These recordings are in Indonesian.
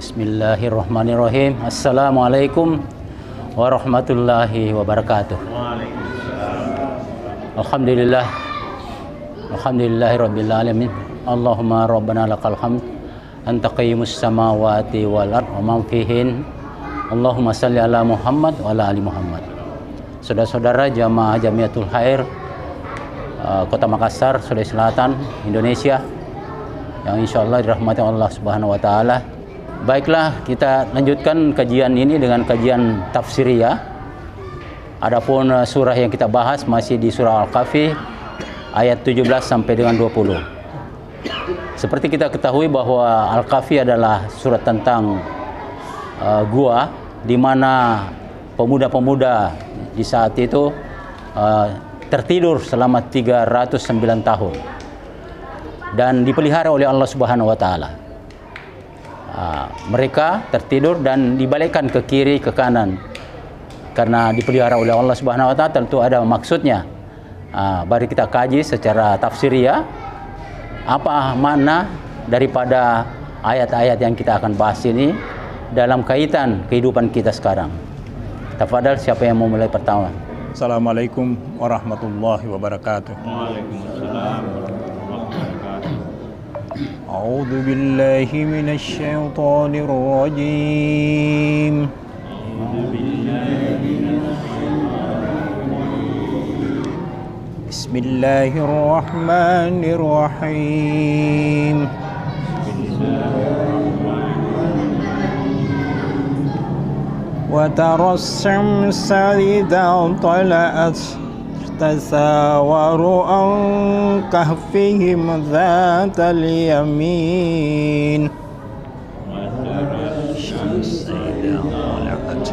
Bismillahirrahmanirrahim. Assalamualaikum warahmatullahi wabarakatuh. Alhamdulillah. Alhamdulillahirabbil alamin. Allahumma rabbana lakal hamd. Anta qayyimus samawati wal ard wa man fihin. Allahumma salli ala Muhammad wa ala ali Muhammad. Saudara-saudara jamaah Jamiatul Khair Kota Makassar, Sulawesi Selatan, Indonesia, yang insya Allah dirahmati Allah Subhanahu wa Ta'ala. Baiklah, kita lanjutkan kajian ini dengan kajian tafsiriyah. Adapun surah yang kita bahas masih di surah Al-Kahfi ayat 17 sampai dengan 20. Seperti kita ketahui bahwa Al-Kahfi adalah surat tentang gua, di mana pemuda-pemuda di saat itu tertidur selama 309 tahun dan dipelihara oleh Allah Subhanahu wa Ta'ala. Mereka tertidur dan dibalikkan ke kiri ke kanan karena dipelihara oleh Allah Subhanahu wa Ta'ala. Tentu ada maksudnya. Mari kita kaji secara tafsiriyah apa makna daripada ayat-ayat yang kita akan bahas ini dalam kaitan kehidupan kita sekarang. Tafadhal, siapa yang mau mulai pertama? Assalamualaikum warahmatullahi wabarakatuh. Waalaikumsalam. A'udzu billahi minasy syaithanir rajim. Bismillahirrahmanirrahim. وترى الشمس إذا طلعت تساور عن كهفهم ذات اليمين الشمس إذا طلعت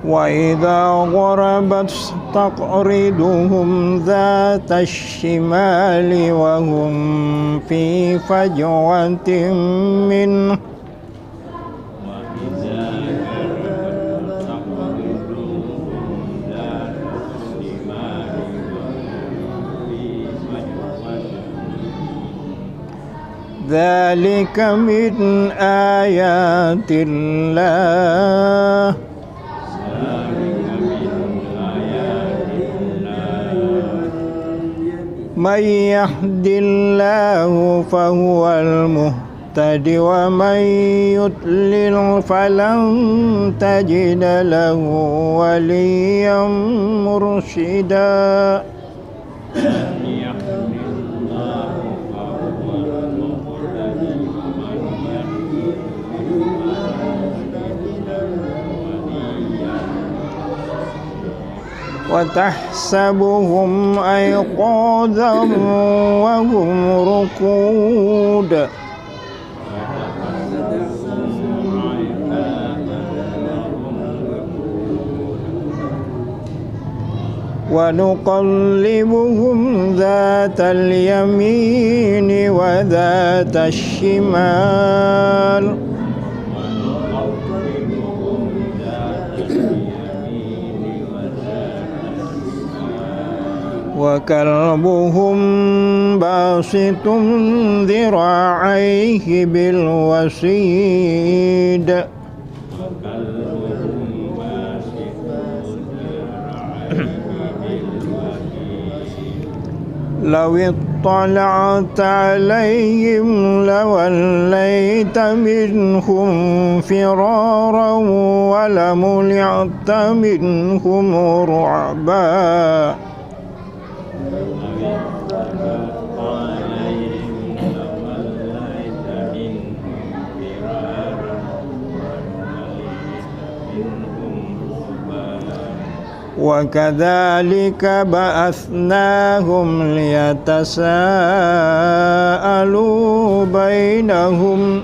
وإذا غربت تقرضهم ذات الشمال وهم في فجوة منه ذلك من آيات الله من يهد الله فهو المهتد ومن يضلل فلن تجد له وليا مرشدا وتحسبهم أيقاظا وهم رقود ونقلبهم ذات اليمين وذات الشمال وكلبهم باسط ذراعيه بالوسيد لو اطلعت عليهم لوليت منهم فرارا ولملئت منهم رعبا وكذلك بعثناهم ليتساءلوا بينهم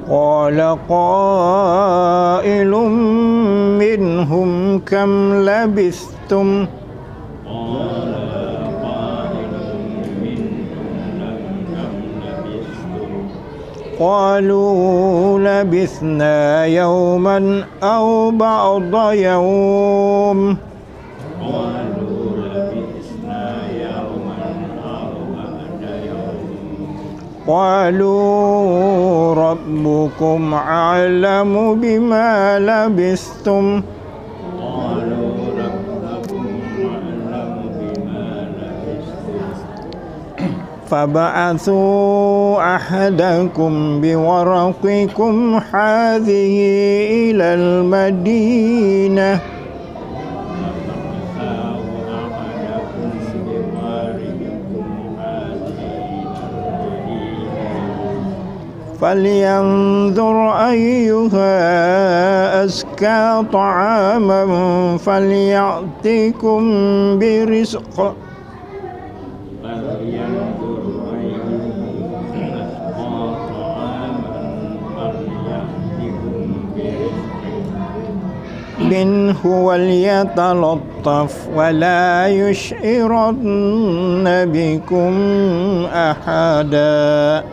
قال قائل منهم كم لبثتم قالوا لبثنا يوما أو بعض يوم قالوا لبثنا يوما أو بعد يوم قالوا ربكم أعلم بما لبثتم قالوا ربكم أعلم بما لبثتم فبعثوا أحدكم بورقكم هذه إلى المدينة فبعثوا أحدكم بورقكم هذه المدينة فلينظر أيها أزكى طعاما فليأتكم برزق فلينظر أيهم أزكى طعاما فليأتكم برزق منه وليتلطف ولا يشعرن بكم أحدا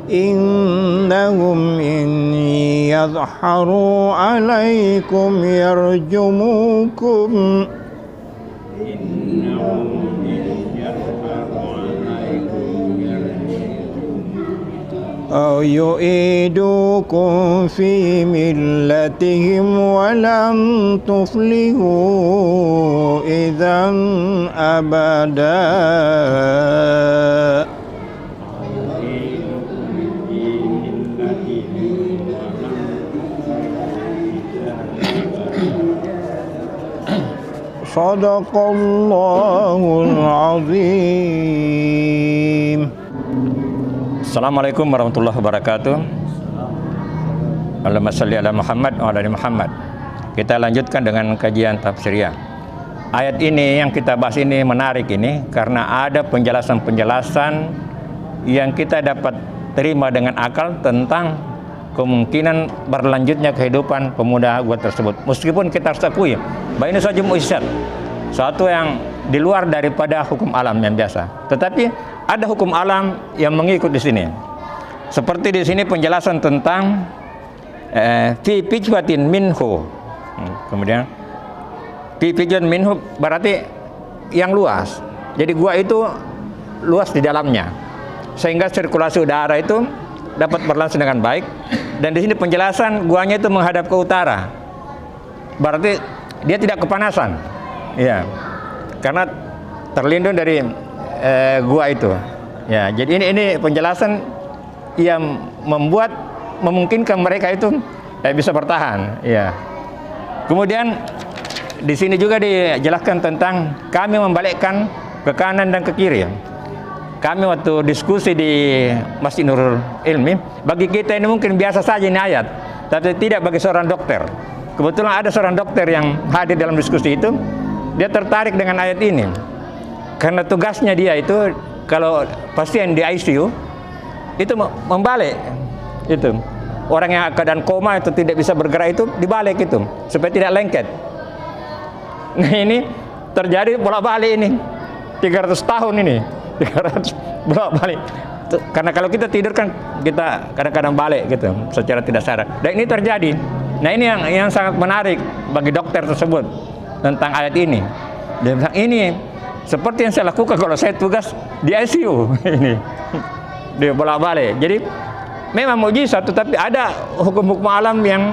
إنهم إن يظهروا عليكم يرجموكم إنهم إن يظهروا عليكم يرجموكم أو يعيدوكم في ملتهم ولن تفلحوا إذا أبدا Sadaqallahul azim. Assalamualaikum warahmatullahi wabarakatuh. Allahumma shalli ala Muhammad wa ala ali Muhammad. Kita lanjutkan dengan kajian tafsiriyah. Ayat ini yang kita bahas ini menarik ini karena ada penjelasan-penjelasan yang kita dapat terima dengan akal tentang kemungkinan berlanjutnya kehidupan pemuda gua tersebut. Meskipun kita harus akui bahwa ini saja mukjizat, suatu yang di luar daripada hukum alam yang biasa. Tetapi ada hukum alam yang mengikut di sini. Seperti di sini penjelasan tentang fi fijwatin minhu. Kemudian fi fijwatin minhu berarti yang luas. Jadi gua itu luas di dalamnya, sehingga sirkulasi udara itu dapat berlangsung dengan baik. Dan di sini penjelasan guanya itu menghadap ke utara. Berarti dia tidak kepanasan. Ya. Karena terlindung dari gua itu. Ya, jadi ini penjelasan yang memungkinkan mereka itu bisa bertahan, ya. Kemudian di sini juga dijelaskan tentang kami membalikkan ke kanan dan ke kiri. Kami waktu diskusi di Masjid Nurul Ilmi, bagi kita ini mungkin biasa saja ini ayat, tapi tidak bagi seorang dokter. Kebetulan ada seorang dokter yang hadir dalam diskusi itu, dia tertarik dengan ayat ini. Karena tugasnya dia itu, kalau pasien di ICU, itu membalik. Itu. Orang yang keadaan koma itu tidak bisa bergerak itu, dibalik itu, supaya tidak lengket. Nah ini terjadi bolak-balik ini, 300 tahun ini. 300 bolak-balik. Karena kalau kita tidur kan kita kadang-kadang balik gitu secara tidak sadar. Dan ini terjadi. Nah ini yang sangat menarik bagi dokter tersebut tentang ayat ini. Dia bilang ini seperti yang saya lakukan kalau saya tugas di ICU ini. Dia bolak-balik. Jadi memang mukjizat, tetapi ada hukum-hukum alam yang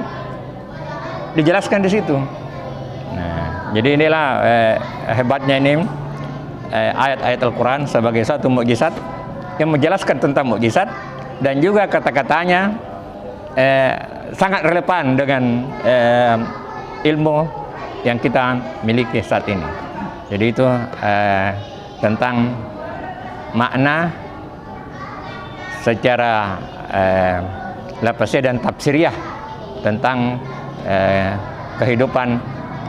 dijelaskan di situ. Nah, jadi inilah hebatnya ini ayat-ayat Al-Quran sebagai satu mukjizat yang menjelaskan tentang mukjizat, dan juga kata-katanya sangat relevan dengan ilmu yang kita miliki saat ini. Jadi itu tentang makna secara lafaziyah dan tafsiriyah tentang kehidupan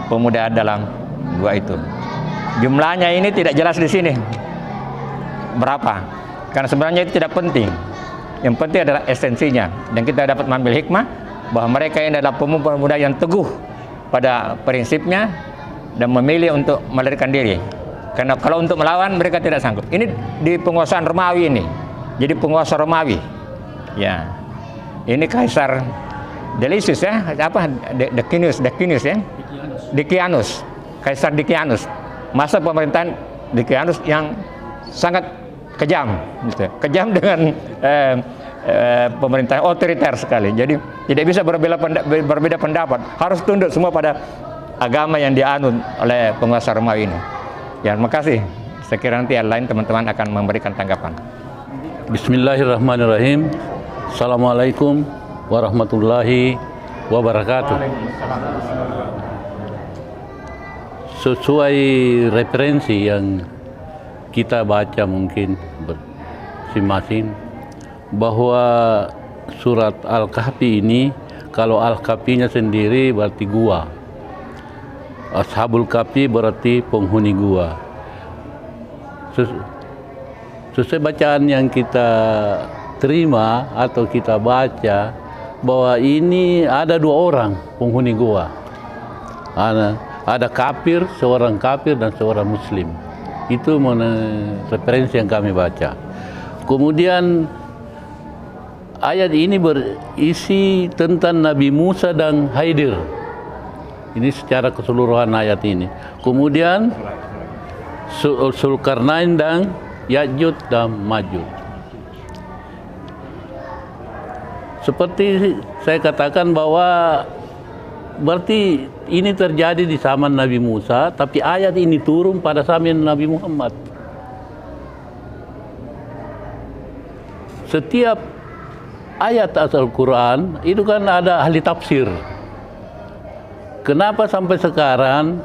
pemuda dalam gua itu. Jumlahnya ini tidak jelas di sini berapa, karena sebenarnya itu tidak penting. Yang penting adalah esensinya, dan kita dapat mengambil hikmah bahwa mereka ini adalah pemuda yang teguh pada prinsipnya, dan memilih untuk melarikan diri. Karena kalau untuk melawan mereka tidak sanggup. Ini di penguasaan Romawi ini. Jadi penguasa Romawi. Ya. Ini Kaisar Delisius ya, apa Decianus ya. Decianus. Kaisar Decianus. Masa pemerintahan Decianus yang sangat kejam gitu. Kejam dengan pemerintahan otoriter sekali. Jadi tidak bisa berbeda pendapat. Harus tunduk semua pada agama yang dianut oleh penguasa Romawi ini. Ya, terima kasih. Saya kira nanti yang lain teman-teman akan memberikan tanggapan. Bismillahirrahmanirrahim. Assalamualaikum warahmatullahi wabarakatuh. Sesuai referensi yang kita baca mungkin masing-masing, bahwa surat Al-Kahfi ini, kalau Al-Kahfinya sendiri berarti gua. Ashabul Kahfi berarti penghuni gua. Sesuai bacaan yang kita terima atau kita baca, bahwa ini ada 2 orang penghuni gua. Ada kafir, seorang kafir dan seorang muslim. Itu referensi yang kami baca. Kemudian ayat ini berisi tentang Nabi Musa dan Khidir. Ini secara keseluruhan ayat ini. Kemudian Zulkarnain dan Ya'juj dan Ma'juj. Seperti saya katakan bahwa berarti ini terjadi di zaman Nabi Musa, tapi ayat ini turun pada zaman Nabi Muhammad. Setiap ayat Al-Quran itu kan ada ahli tafsir. Kenapa sampai sekarang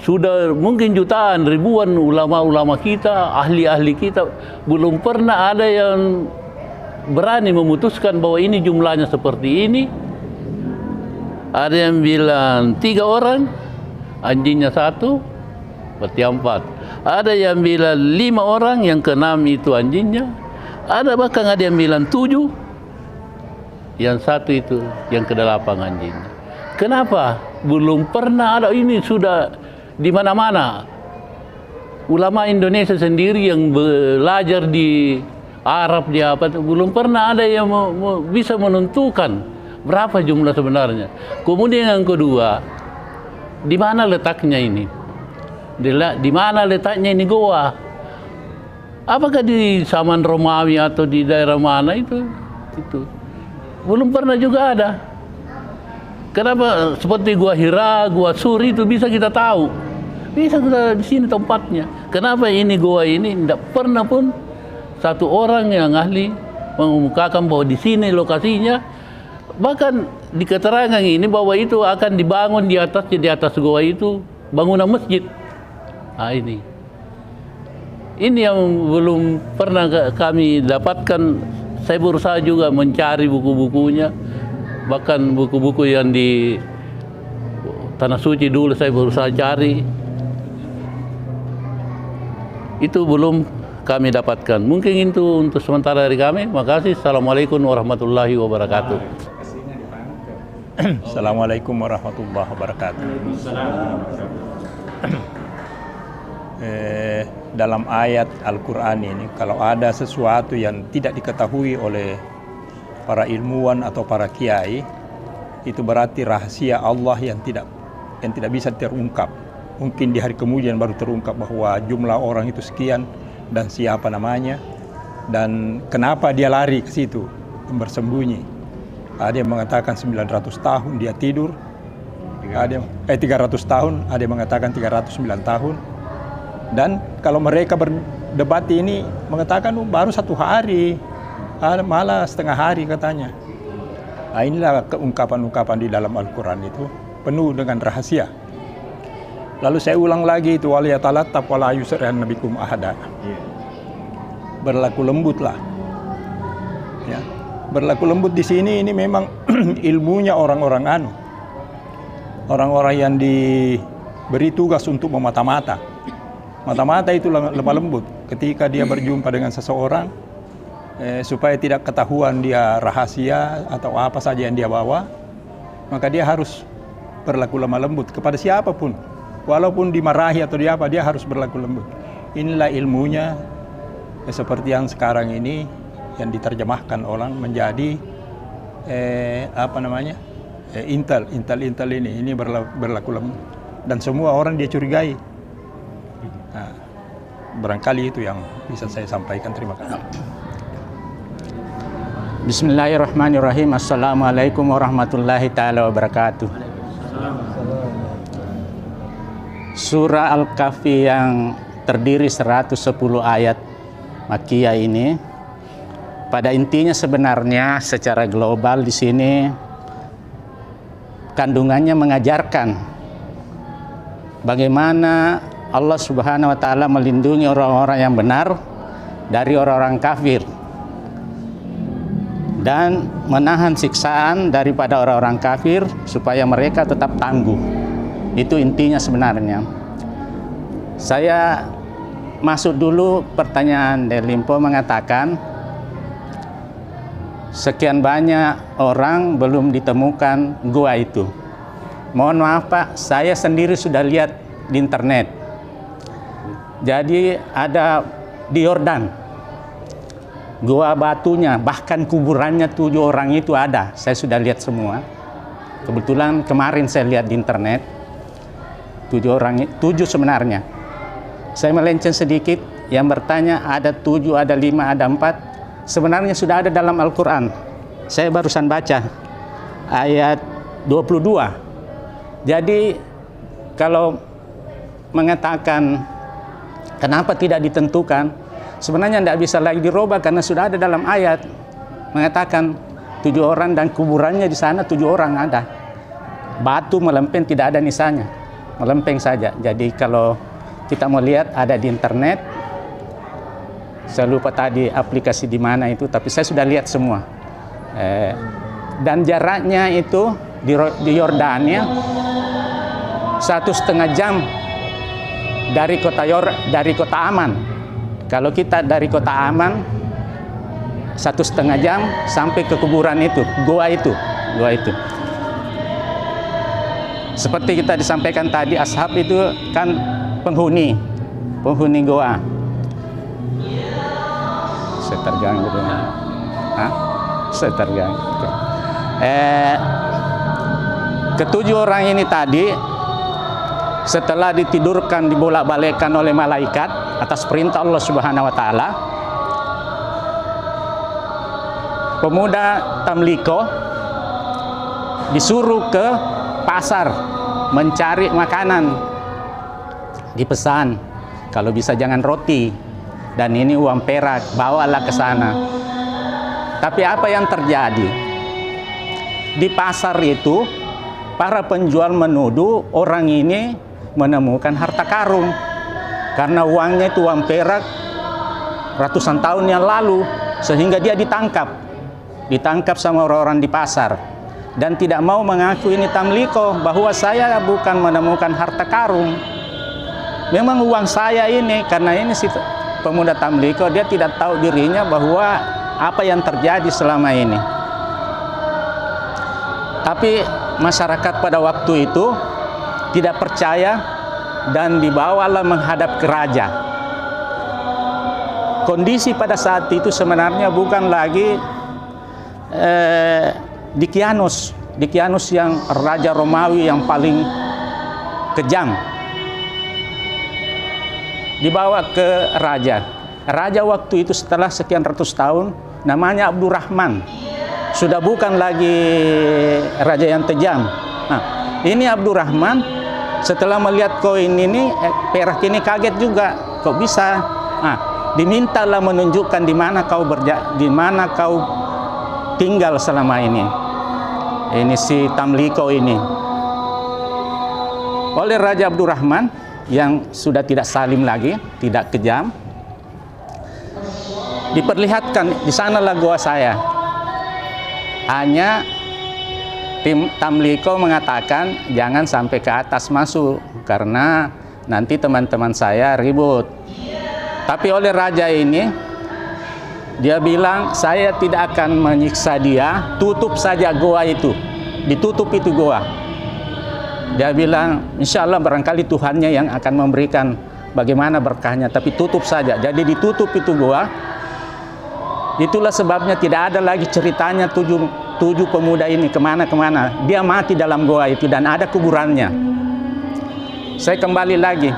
sudah mungkin jutaan, ribuan ulama-ulama kita, ahli-ahli kita, belum pernah ada yang berani memutuskan bahwa ini jumlahnya seperti ini. Ada yang bilang 3 orang, anjingnya 1, berarti 4. Ada yang bilang 5 orang, yang ke-6 itu anjingnya. Ada bahkan ada yang bilang 7, yang 1 itu yang ke-8 anjingnya. Kenapa? Belum pernah ada, ini sudah di mana-mana. Ulama Indonesia sendiri yang belajar di Arab, di apa, belum pernah ada yang bisa menentukan berapa jumlah sebenarnya. Kemudian yang kedua, di mana letaknya ini? Di mana letaknya ini goa? Apakah di zaman Romawi atau di daerah mana itu? Belum pernah juga ada. Kenapa seperti Gua Hira, Gua Sur itu bisa kita tahu? Bisa kita di sini tempatnya. Kenapa ini goa ini tidak pernah pun satu orang yang ahli mengemukakan bahwa di sini lokasinya. Bahkan di keterangan ini bahwa itu akan dibangun di atas goa itu bangunan masjid. Nah, ini yang belum pernah kami dapatkan. Saya berusaha juga mencari buku-bukunya, bahkan buku-buku yang di Tanah Suci dulu saya berusaha cari, itu belum kami dapatkan. Mungkin itu untuk sementara dari kami. Makasih. Assalamualaikum warahmatullahi wabarakatuh. Assalamualaikum warahmatullahi wabarakatuh. Dalam ayat Al-Quran ini, kalau ada sesuatu yang tidak diketahui oleh para ilmuwan atau para kiai, itu berarti rahasia Allah yang tidak bisa terungkap. Mungkin di hari kemudian baru terungkap bahwa jumlah orang itu sekian dan siapa namanya dan kenapa dia lari ke situ bersembunyi. Ada yang mengatakan 900 tahun dia tidur, ada 300 tahun, ada yang mengatakan 309 tahun. Dan kalau mereka berdebat ini mengatakan baru 1 hari, malah setengah hari katanya. Nah, inilah keungkapan-ungkapan di dalam Al-Quran itu penuh dengan rahasia. Lalu saya ulang lagi itu, waliyatalattaf wala yusri'an nabikum ahada. Berlaku lembutlah. Ya. Berlaku lembut di sini ini memang ilmunya orang-orang yang diberi tugas untuk memata-mata. Mata-mata itu lemah lembut. Ketika dia berjumpa dengan seseorang, supaya tidak ketahuan dia rahasia atau apa saja yang dia bawa, maka dia harus berlaku lemah lembut kepada siapapun. walaupun dimarahi atau di apa, dia harus berlaku lembut. Inilah ilmunya, seperti yang sekarang ini yang diterjemahkan orang menjadi intel ini berlaku lembut, dan semua orang dia curigai. Nah, barangkali itu yang bisa saya sampaikan. Terima kasih. Bismillahirrahmanirrahim. Assalamualaikum warahmatullahi ta'ala wabarakatuh. Surah Al-Kahfi yang terdiri 110 ayat Makkiyah ini, pada intinya sebenarnya secara global di sini kandungannya mengajarkan bagaimana Allah Subhanahu wa taala melindungi orang-orang yang benar dari orang-orang kafir dan menahan siksaan daripada orang-orang kafir supaya mereka tetap tangguh. Itu intinya sebenarnya. Saya masuk dulu pertanyaan dari Limpo mengatakan sekian banyak orang belum ditemukan gua itu. Mohon maaf Pak, saya sendiri sudah lihat di internet. Jadi ada di Yordan, gua batunya, bahkan kuburannya 7 orang itu ada. Saya sudah lihat semua. Kebetulan kemarin saya lihat di internet 7 orang, 7 sebenarnya. Saya melenceng sedikit, yang bertanya ada 7, ada 5, ada 4. Sebenarnya sudah ada dalam Al-Quran. Saya barusan baca ayat 22. Jadi kalau mengatakan kenapa tidak ditentukan, sebenarnya tidak bisa lagi dirubah karena sudah ada dalam ayat mengatakan 7 orang dan kuburannya di sana 7 orang ada. Batu melempeng tidak ada nisanya, melempeng saja. Jadi kalau kita mau lihat ada di internet, saya lupa tadi aplikasi di mana itu, tapi saya sudah lihat semua. Dan jaraknya itu di Yordania 1,5 jam dari kota Aman. Kalau kita dari kota Aman 1,5 jam sampai ke kuburan itu, goa itu. Seperti kita disampaikan tadi, ashab itu kan penghuni goa. Saya terganggu dengan saya terganggu. Ketujuh orang ini tadi setelah ditidurkan, dibolak-balikkan oleh malaikat atas perintah Allah Subhanahu wa taala, pemuda Tamliko disuruh ke pasar mencari makanan. Dipesan, kalau bisa jangan roti, dan ini uang perak, bawalah ke sana. Tapi apa yang terjadi? Di pasar itu, para penjual menuduh orang ini menemukan harta karun. Karena uangnya itu uang perak ratusan tahun yang lalu, sehingga dia ditangkap sama orang-orang di pasar. Dan tidak mau mengaku ini Tamliko, bahwa saya bukan menemukan harta karun. Memang uang saya ini, karena ini si pemuda Tamliko, dia tidak tahu dirinya bahwa apa yang terjadi selama ini. Tapi masyarakat pada waktu itu tidak percaya dan dibawalah menghadap ke raja. Kondisi pada saat itu sebenarnya bukan lagi Dikianus yang raja Romawi yang paling kejam. Dibawa ke raja. Raja waktu itu setelah sekian ratus tahun namanya Abdurrahman. Sudah bukan lagi raja yang kejam. Nah, ini Abdurrahman setelah melihat koin ini, perak ini kaget juga. Kok bisa? Nah, dimintalah menunjukkan di mana kau tinggal selama ini. Ini si Tamliko ini. Oleh Raja Abdurrahman yang sudah tidak salim lagi, tidak kejam, diperlihatkan di sanalah gua saya. Hanya tim Tamliko mengatakan jangan sampai ke atas masuk karena nanti teman-teman saya ribut. Tapi oleh raja ini, dia bilang saya tidak akan menyiksa dia, tutup saja goa itu, ditutup itu goa. Dia bilang, insya Allah barangkali Tuhannya yang akan memberikan bagaimana berkahnya, tapi tutup saja. Jadi ditutup itu gua. Itulah sebabnya tidak ada lagi ceritanya tujuh pemuda ini kemana-kemana. Dia mati dalam gua itu dan ada kuburannya. Saya kembali lagi.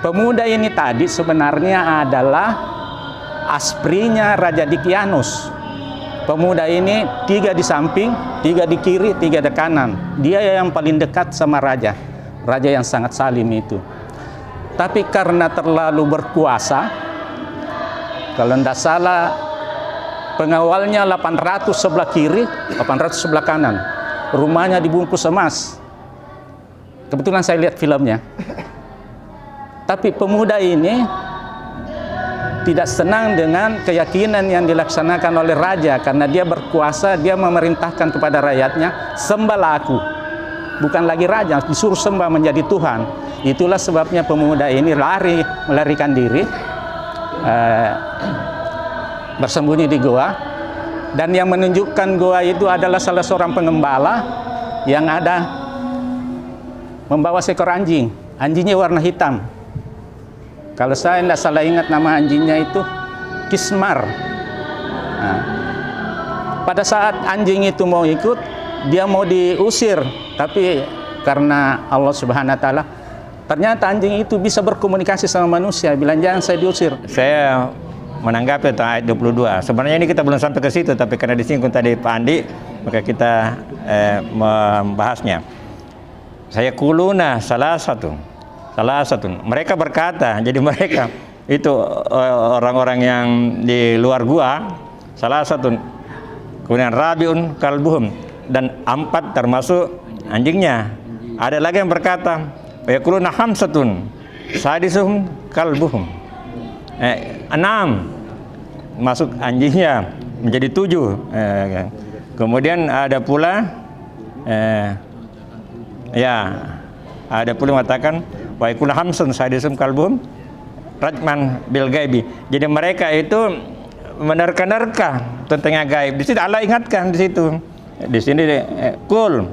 Pemuda ini tadi sebenarnya adalah asprinya Raja Dicyanus. Pemuda ini 3 di samping, 3 di kiri, 3 di kanan. Dia yang paling dekat sama raja. Raja yang sangat salim itu. Tapi karena terlalu berkuasa, kalau tidak salah pengawalnya 800 sebelah kiri, 800 sebelah kanan. Rumahnya dibungkus emas. Kebetulan saya lihat filmnya. Tapi pemuda ini tidak senang dengan keyakinan yang dilaksanakan oleh raja, karena dia berkuasa, dia memerintahkan kepada rakyatnya, sembahlah aku. Bukan lagi raja, disuruh sembah menjadi Tuhan. Itulah sebabnya pemuda ini melarikan diri, bersembunyi di goa. Dan yang menunjukkan goa itu adalah salah seorang pengembala yang ada membawa seekor anjing. Anjingnya warna hitam. Kalau saya tidak salah ingat nama anjingnya itu Kismar. Nah, pada saat anjing itu mau ikut, dia mau diusir, tapi karena Allah Subhanahu Wa Taala, ternyata anjing itu bisa berkomunikasi sama manusia. Bilang jangan saya diusir. Saya menanggapi tentang ayat 22. Sebenarnya ini kita belum sampai ke situ, tapi karena disinggung tadi Pak Andi, maka kita membahasnya. Saya kuluna salah satu. Mereka berkata, jadi mereka itu orang-orang yang di luar gua, salah satu. Kemudian rabiun kalbuhum, dan 4 termasuk anjingnya. Ada lagi yang berkata, yaquluna hamsatun sadisuhum kalbuhum. 6 masuk anjingnya menjadi 7. Kemudian ada pula ada pula mengatakan wa yakul hamsun sadisum kalbum rajman bil gaibi. Jadi mereka itu menerka-nerka tentang yang gaib. Di situ Allah ingatkan di situ. Di sini kul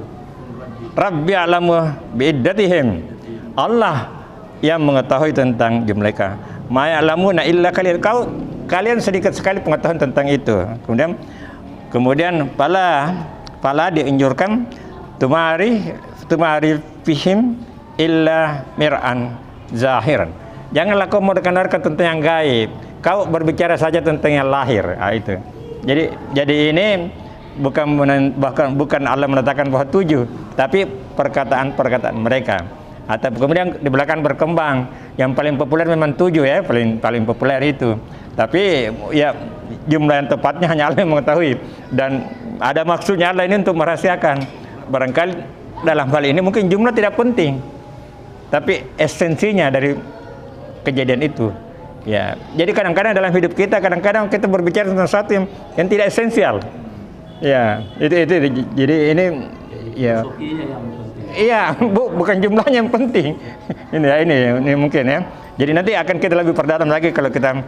rabbi alamu biiddatihim. Allah yang mengetahui tentang jumlah mereka. Ma ya'lamuna illa kalian sedikit sekali pengetahuan tentang itu. Kemudian pala dianjurkan tumari fihim illa mir'an zahiran. Janganlah kau menerka-nerka tentang yang gaib. Kau berbicara saja tentang yang lahir. Itu. Jadi ini bukan Allah menetapkan bahwa 7, tapi perkataan-perkataan mereka. Atau kemudian di belakang berkembang. Yang paling populer memang 7 ya, paling populer itu. Tapi ya jumlah yang tepatnya hanya Allah yang mengetahui. Dan ada maksudnya Allah ini untuk merahasiakan. Barangkali dalam hal ini mungkin jumlah tidak penting, tapi esensinya dari kejadian itu. Ya, jadi kadang-kadang dalam hidup kita, kadang-kadang kita berbicara tentang sesuatu yang tidak esensial. Ya, itu. Jadi ini ya. Iya, bukan jumlahnya yang penting. Ini mungkin ya. Jadi nanti akan kita lebih perdalam lagi kalau kita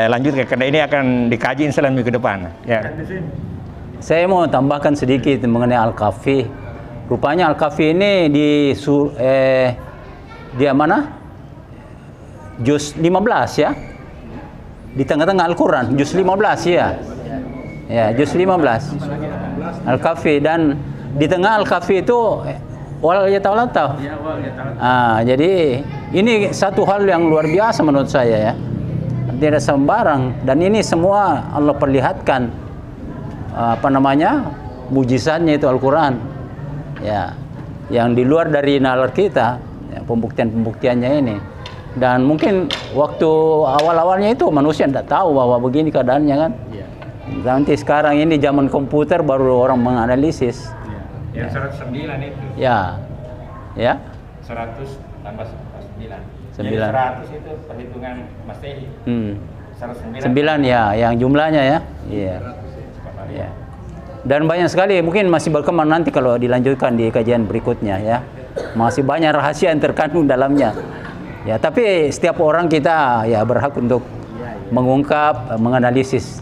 lanjutkan, karena ini akan dikaji insya Allah minggu depan. Ya. Saya mau tambahkan sedikit mengenai Al-Kahfi. Rupanya Al-Kahfi ini dia mana? Juz 15 ya. Di tengah-tengah Al-Quran, Juz 15 ya. Ya, Juz 15. Al-Kahfi, dan di tengah Al-Kahfi itu wal yatawallataw. Jadi ini satu hal yang luar biasa menurut saya ya. Tidak sembarang, dan ini semua Allah perlihatkan mujizatnya itu Al-Quran. Ya, yang di luar dari nalar kita, ya, pembuktian-pembuktiannya ini. Dan mungkin waktu awal-awalnya itu manusia tidak tahu bahwa begini keadaannya kan. Nanti sekarang ini zaman komputer baru orang menganalisis. Yang 109 itu. Ya. 100 tambah 9. 9. Jadi 100 itu perhitungan Masehi. 9 ya, yang jumlahnya ya. Iya. Ya. Dan banyak sekali, mungkin masih berkembang nanti kalau dilanjutkan di kajian berikutnya ya. Masih banyak rahasia yang terkandung dalamnya. Ya, tapi setiap orang kita ya berhak untuk mengungkap, menganalisis